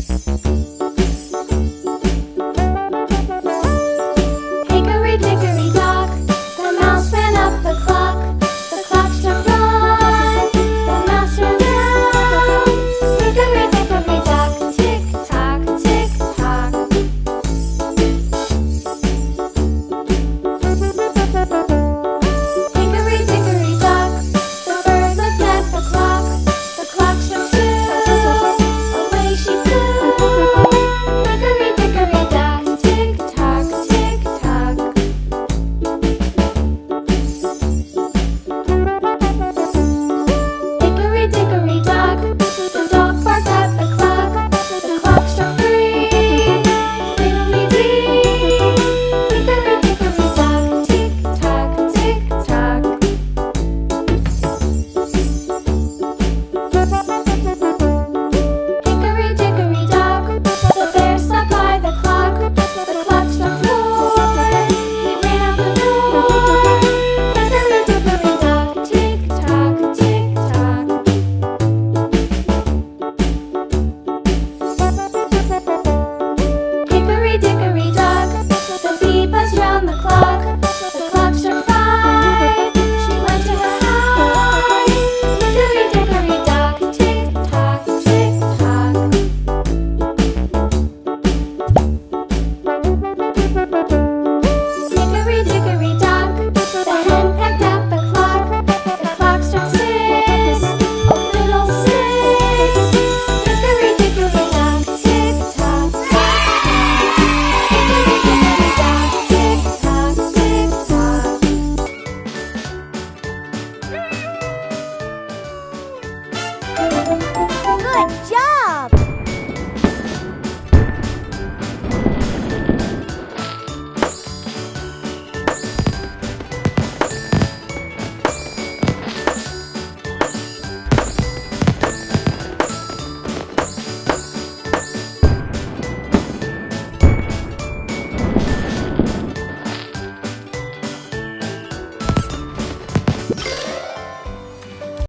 Hickory dickory dock, the mouse ran up the clock. The clock struck one, the mouse ran down. Hickory dickory dock, tick tock, tick tock. Hickory dickory dock, the bird looked at the clock. The clock struck two, away she flew. Hickory dickory dock, tick tock, tick tock. Hickory dickory dock, the dog barked at the clock. The clock struck three, fiddly-dee. Hickory dickory dock, tick tock, tick tock. Hickory dickory dock, the bear slept by the clock. The clock struck four, he ran out the door. Hickory dickory dock, tick tock, tick tock. Hickory dickory dock, the bee buzzed round the clock. The clock struck five, she went to her hive. Hickory dickory dock, tick tock, tick tock. Hickory dickory dock, the hen pecked at the clock. The clock struck six, oh fiddlesticks. Hickory dickory dock, tick tock, tick tock. Hickory dickory dock, tick tock, tick tock. Good job!